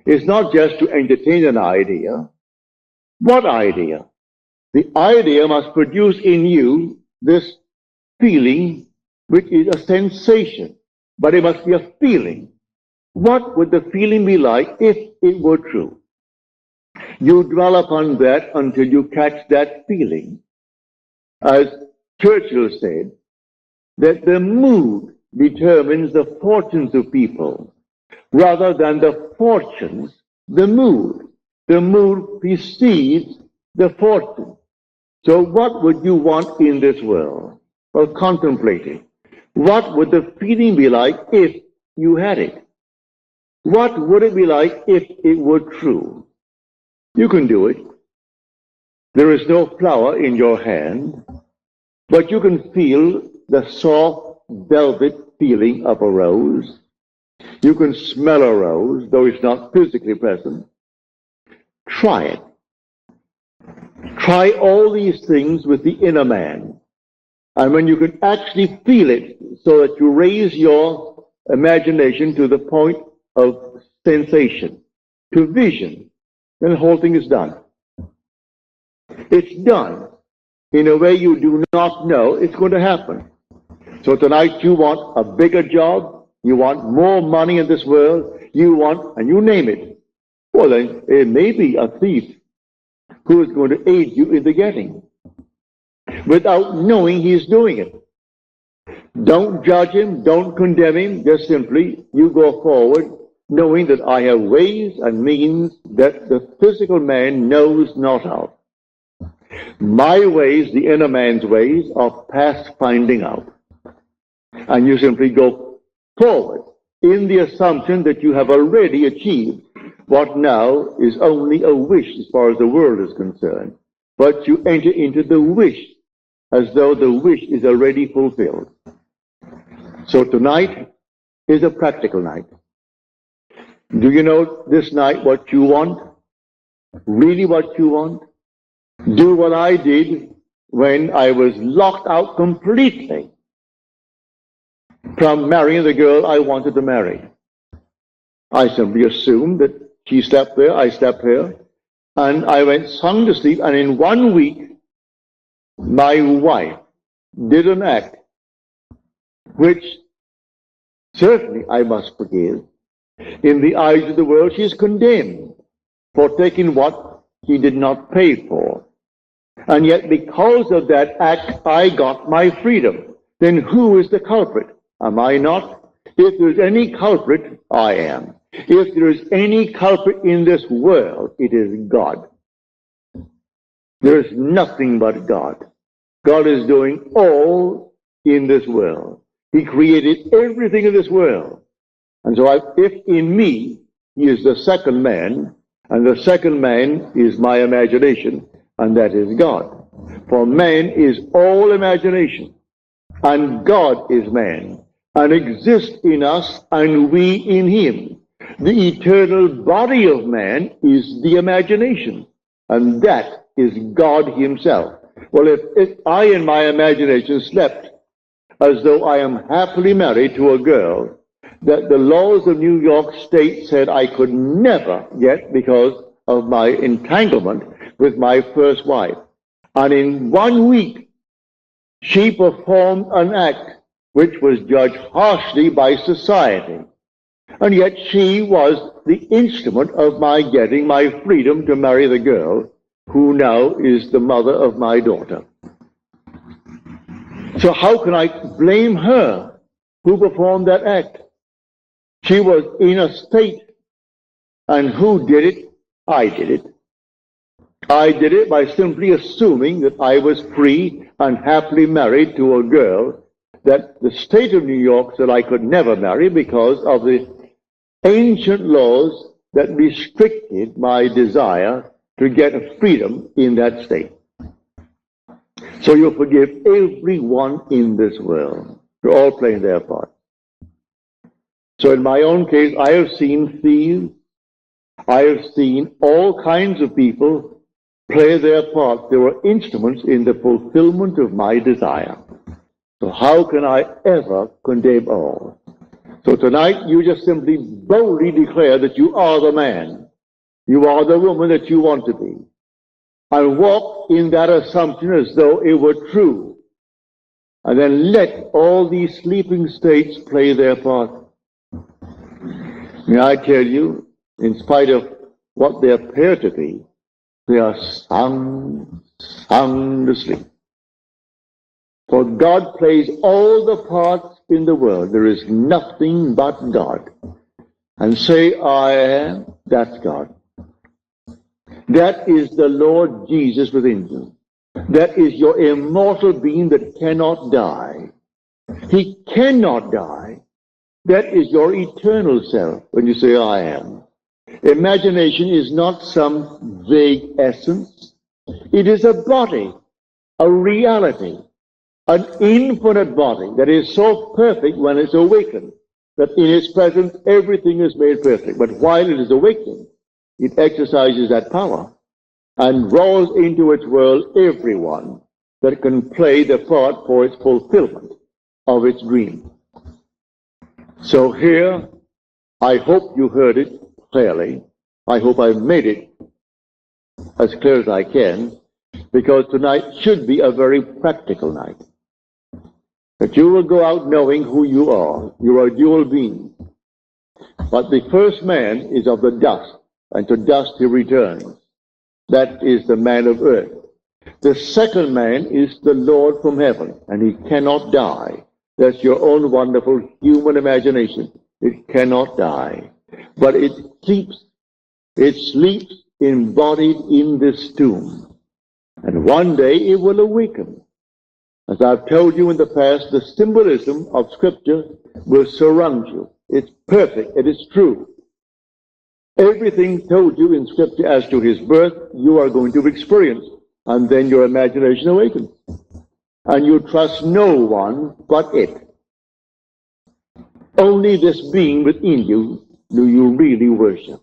is not just to entertain an idea. What idea? The idea must produce in you this feeling, which is a sensation, but it must be a feeling. What would the feeling be like if it were true? You dwell upon that until you catch that feeling. As Churchill said, that the mood determines the fortunes of people, rather than the fortunes, the mood. The mood precedes the fortune. So what would you want in this world? Well, contemplate it. What would the feeling be like if you had it? What would it be like if it were true? You can do it. There is no flower in your hand, but you can feel the soft velvet feeling of a rose. You can smell a rose, though it's not physically present. Try it. Try all these things with the inner man. And when you can actually feel it, so that you raise your imagination to the point of sensation, to vision, then the whole thing is done. It's done in a way you do not know it's going to happen. So tonight you want a bigger job, you want more money in this world, you want, and you name it. Well, then it may be a thief who is going to aid you in the getting, without knowing he's doing it. Don't judge him, don't condemn him, just simply you go forward knowing that I have ways and means that the physical man knows not of. My ways, the inner man's ways, are past finding out. And you simply go forward in the assumption that you have already achieved what now is only a wish as far as the world is concerned. But you enter into the wish as though the wish is already fulfilled. So tonight is a practical night. Do you know this night what you want? Really what you want? Do what I did when I was locked out completely from marrying the girl I wanted to marry. I simply assumed that she slept there, I slept here, and I went sound to sleep, and in 1 week, my wife did an act which certainly I must forgive. In the eyes of the world, she is condemned for taking what she did not pay for. And yet, because of that act, I got my freedom. Then who is the culprit? Am I not? If there's any culprit, I am. If there is any culprit in this world, it is God. There is nothing but God. God is doing all in this world. He created everything in this world. And so if in me, he is the second man, and the second man is my imagination, and that is God. For man is all imagination, and God is man, and exists in us, and we in him. The eternal body of man is the imagination, and that is God himself. Well, if I in my imagination slept as though I am happily married to a girl that the laws of New York State said I could never get because of my entanglement with my first wife, and in 1 week she performed an act which was judged harshly by society, and yet she was the instrument of my getting my freedom to marry the girl who now is the mother of my daughter. So how can I blame her who performed that act? She was in a state, and who did it? I did it. I did it by simply assuming that I was free and happily married to a girl that the state of New York said I could never marry because of the ancient laws that restricted my desire to get freedom in that state. So you forgive everyone in this world. They're all playing their part. So in my own case, I have seen thieves. I have seen all kinds of people play their part. They were instruments in the fulfillment of my desire. So how can I ever condemn all? So tonight, you just simply boldly declare that you are the man. You are the woman that you want to be. And walk in that assumption as though it were true. And then let all these sleeping states play their part. May I tell you, in spite of what they appear to be, they are sound asleep. For God plays all the parts in the world. There is nothing but God. And say, I am, that's God. That is the Lord Jesus within you. That is your immortal being that cannot die. He cannot die. That is your eternal self when you say, I am. Imagination is not some vague essence. It is a body, a reality, an infinite body that is so perfect when it's awakened, that in its presence everything is made perfect. But while it is awakening, it exercises that power and draws into its world everyone that can play the part for its fulfillment of its dream. So here, I hope you heard it clearly. I hope I've made it as clear as I can, because tonight should be a very practical night. That you will go out knowing who you are. You are a dual being. But the first man is of the dust, and to dust he returns. That is the man of earth. The second man is the Lord from heaven, and he cannot die. That's your own wonderful human imagination. It cannot die. But it sleeps. It sleeps embodied in this tomb. And one day it will awaken. As I've told you in the past, the symbolism of Scripture will surround you. It's perfect. It is true. Everything told you in Scripture as to his birth, you are going to experience. And then your imagination awakens. And you trust no one but it. Only this being within you do you really worship.